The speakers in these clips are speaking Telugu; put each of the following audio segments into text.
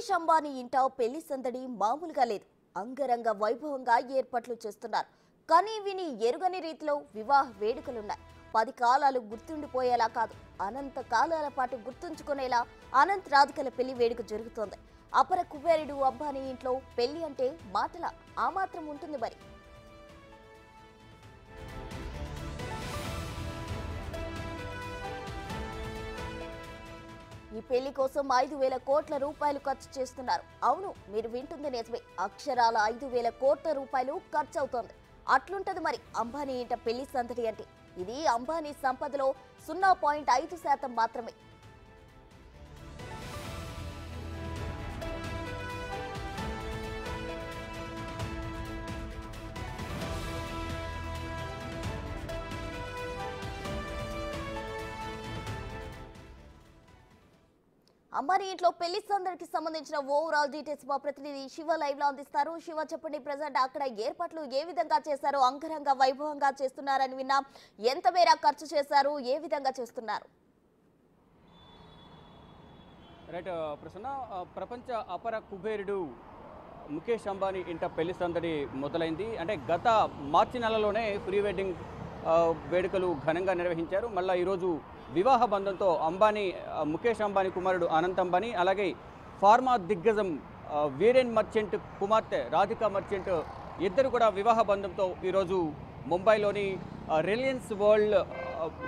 ముఖేష్ అంబానీ ఇంట పెళ్లి సందడి మామూలుగా లేదు. అంగరంగ వైభవంగా ఏర్పాట్లు చేస్తున్నారు. కానీ విని ఎరుగని రీతిలో వివాహ వేడుకలున్నాయి. 10 కాలాలు గుర్తుండిపోయేలా కాదు, అనంత కాలాల పాటు గుర్తుంచుకునేలా అనంత్ రాధికల పెళ్లి వేడుక జరుగుతోంది. అపర కుబేరుడు అంబానీ ఇంట్లో పెళ్లి అంటే మాటల ఆ మాత్రం ఉంటుంది మరి. ఈ పెళ్లి కోసం 5,000 కోట్ల రూపాయలు ఖర్చు చేస్తున్నారు. అవును, మీరు వింటుంది నిజమే. అక్షరాల 5,000 కోట్ల రూపాయలు ఖర్చు అవుతోంది. అట్లుంటది మరి అంబానీ ఇంట పెళ్లి సందడి అంటే. ఇది అంబానీ సంపదలో 0.5% మాత్రమే. అంబానీ ఇంట్లో పెళ్లి సందడికి సంబంధించిన ఓవరాల్ డీటెయిల్స్ మా ప్రతినిధి శివ లైవ్ లో అందిస్తారు. శివ, చెప్పండి, ప్రజెంట్ అక్కడ ఏర్పాట్లు ఏ విధంగా చేశారు? అంగరంగ వైభవంగా చేస్తున్నారని విన్నాం. ఎంత మేర ఖర్చు చేశారు? ఏ విధంగా చేస్తున్నారు? రైట్ ప్రసన్న, ప్రపంచ అపర కుబేరుడు ముఖేష్ అంబానీ ఇంట పెళ్లి సందడి మొదలైంది. అంటే గత మార్చి నెలలోనే ప్రీ వెడ్డింగ్ వేడుకలు ఘనంగా నిర్వహించారు. మళ్ళీ ఈరోజు వివాహ బంధంతో ముఖేష్ అంబానీ కుమారుడు అనంత్ అంబానీ, అలాగే ఫార్మా దిగ్గజం వీరేన్ మర్చెంట్ కుమార్తె రాధికా మర్చెంట్ ఇద్దరు కూడా వివాహ బంధంతో ఈరోజు ముంబైలోని రిలయన్స్ వరల్డ్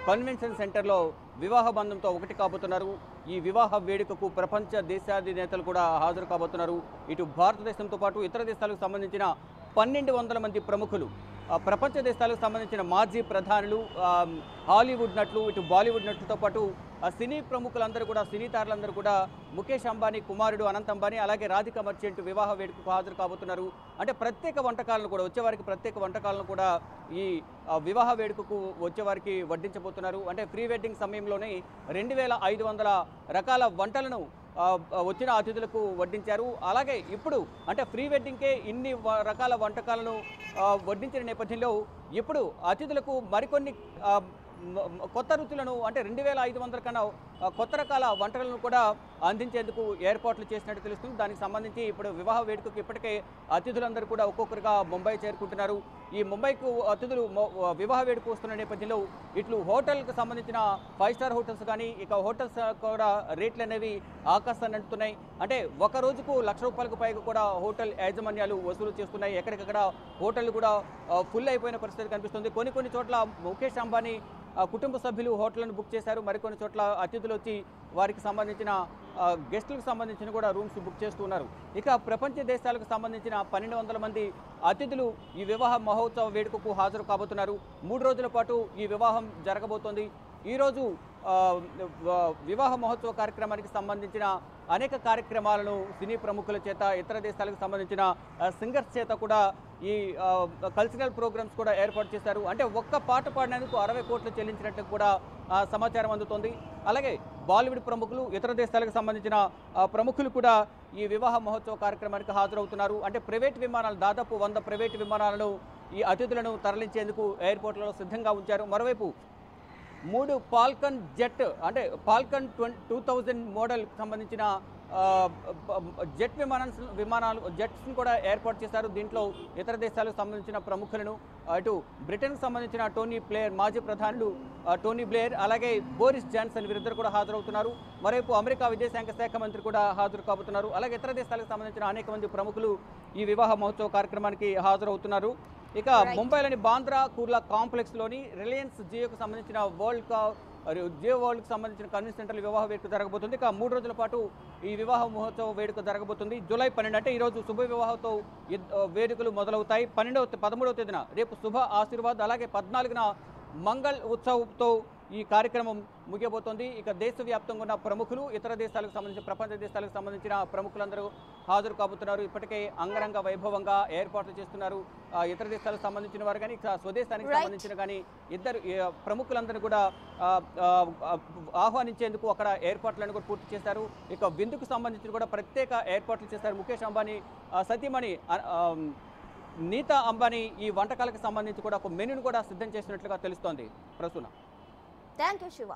కన్వెన్షన్ సెంటర్లో వివాహ బంధంతో ఒకటి కాబోతున్నారు. ఈ వివాహ వేడుకకు ప్రపంచ దేశాధినేతలు కూడా హాజరు కాబోతున్నారు. ఇటు భారతదేశంతో పాటు ఇతర దేశాలకు సంబంధించిన 1,200 మంది ప్రముఖులు, ప్రపంచ దేశాలకు సంబంధించిన మాజీ ప్రధానులు, హాలీవుడ్ నటులు, ఇటు బాలీవుడ్ నటులతో పాటు సినీ ప్రముఖులందరూ కూడా, సినీ తారలందరూ కూడా ముఖేష్ అంబానీ కుమారుడు అనంత్ అంబానీ అలాగే రాధికా మర్చెంట్ వివాహ వేడుకకు హాజరు కాబోతున్నారు. అంటే ప్రత్యేక వంటకాలను కూడా, వచ్చేవారికి ప్రత్యేక వంటకాలను కూడా ఈ వివాహ వేడుకకు వచ్చేవారికి వడ్డించబోతున్నారు. అంటే ప్రీ వెడ్డింగ్ సమయంలోనే 2,500 రకాల వంటలను వచ్చిన అతిథులకు వడ్డించారు. అలాగే ఇప్పుడు అంటే ప్రీ వెడ్డింగ్కే ఇన్ని రకాల వంటకాలను వడ్డించిన నేపథ్యంలో ఇప్పుడు అతిథులకు మరికొన్ని కొత్త రుచులను, అంటే 2,500 కన్నా కొత్త రకాల వంటలను కూడా అందించేందుకు ఏర్పాట్లు చేసినట్టు తెలుస్తుంది. దానికి సంబంధించి ఇప్పుడు వివాహ వేడుకకు ఇప్పటికే అతిథులందరూ కూడా ఒక్కొక్కరుగా ముంబై చేరుకుంటున్నారు. ఈ ముంబైకు అతిథులు వివాహ వేడుక వస్తున్న నేపథ్యంలో ఇట్లు హోటల్కి సంబంధించిన 5 స్టార్ హోటల్స్ కానీ, ఇక హోటల్స్ కూడా రేట్లు అనేవి ఆకాశాన్ని అంటున్నాయి. అంటే ఒక రోజుకు ₹1,00,000 పైగా కూడా హోటల్ యాజమాన్యాలు వసూలు చేస్తున్నాయి. ఎక్కడికక్కడ హోటళ్లు కూడా ఫుల్ అయిపోయిన పరిస్థితి కనిపిస్తుంది. కొన్ని చోట్ల ముఖేష్ అంబానీ కుటుంబ సభ్యులు హోటళ్లను బుక్ చేశారు. మరికొన్ని చోట్ల అతిథులు వచ్చి వారికి సంబంధించిన గెస్టులకు సంబంధించిన కూడా రూమ్స్ బుక్ చేస్తున్నారు. ఇక ప్రపంచ దేశాలకు సంబంధించిన 1,200 మంది అతిథులు ఈ వివాహ మహోత్సవ వేడుకకు హాజరు కాబోతున్నారు. 3 రోజుల పాటు ఈ వివాహం జరగబోతోంది. ఈరోజు వివాహ మహోత్సవ కార్యక్రమానికి సంబంధించిన అనేక కార్యక్రమాలను సినీ ప్రముఖుల చేత, ఇతర దేశాలకు సంబంధించిన సింగర్స్ చేత కూడా ఈ కల్చరల్ ప్రోగ్రామ్స్ కూడా ఏర్పాటు చేశారు. అంటే ఒక్క పాట పాడినందుకు 60 కోట్లు చెల్లించినట్లు కూడా సమాచారం అందుతోంది. అలాగే బాలీవుడ్ ప్రముఖులు, ఇతర దేశాలకు సంబంధించిన ప్రముఖులు కూడా ఈ వివాహ మహోత్సవ కార్యక్రమానికి హాజరవుతున్నారు. అంటే ప్రైవేట్ విమానాలు, దాదాపు 100 ప్రైవేట్ విమానాలను ఈ అతిథులను తరలించేందుకు ఎయిర్పోర్ట్లలో సిద్ధంగా ఉంచారు. మరోవైపు 3 ఫాల్కన్ జెట్, అంటే ఫాల్కన్ 2000 మోడల్ సంబంధించిన జెట్స్ని కూడా ఏర్పాటు చేశారు. దీంట్లో ఇతర దేశాలకు సంబంధించిన ప్రముఖులను, అటు బ్రిటన్కు సంబంధించిన టోనీ బ్లేయర్, మాజీ ప్రధానులు టోనీ బ్లేయర్, అలాగే బోరిస్ జాన్సన్ వీరిద్దరు కూడా హాజరవుతున్నారు. మరోవైపు అమెరికా విదేశాంగ శాఖ మంత్రి కూడా హాజరు కాబోతున్నారు. అలాగే ఇతర దేశాలకు సంబంధించిన అనేక మంది ప్రముఖులు ఈ వివాహ మహోత్సవ కార్యక్రమానికి హాజరవుతున్నారు. ఇక ముంబైలోని బాంద్రా కుర్లా కాంప్లెక్స్లోని రిలయన్స్ జియోకు సంబంధించిన జియో వరల్డ్కి సంబంధించిన కన్వెన్షన్ సెంటర్ వివాహ వేడుక జరగబోతుంది. ఇక 3 రోజుల పాటు ఈ వివాహ మహోత్సవ వేడుక జరగబోతుంది. జూలై 12 అంటే ఈరోజు శుభ వివాహంతో వేడుకలు మొదలవుతాయి. 13వ తేదీన రేపు శుభ ఆశీర్వాద్, అలాగే 14న మంగళ్ ఉత్సవ్తో ఈ కార్యక్రమం ముగియబోతోంది. ఇక దేశవ్యాప్తంగా ఉన్న ప్రముఖులు, ఇతర దేశాలకు సంబంధించిన, ప్రపంచ దేశాలకు సంబంధించిన ప్రముఖులందరూ హాజరు కాబోతున్నారు. ఇప్పటికే అంగరంగ వైభవంగా ఏర్పాట్లు చేస్తున్నారు. ఇతర దేశాలకు సంబంధించిన వారు కానీ, స్వదేశానికి సంబంధించిన కానీ ఇద్దరు ప్రముఖులందరూ కూడా ఆహ్వానించేందుకు అక్కడ ఏర్పాట్లను కూడా పూర్తి చేశారు. ఇక విందుకు సంబంధించిన కూడా ప్రత్యేక ఏర్పాట్లు చేశారు. ముఖేష్ అంబానీ సతీమణి నీతా అంబానీ ఈ వంటకాలకు సంబంధించి కూడా ఒక మెనూను కూడా సిద్ధం చేసినట్లుగా తెలుస్తోంది. Prasuna, thank you Shiva.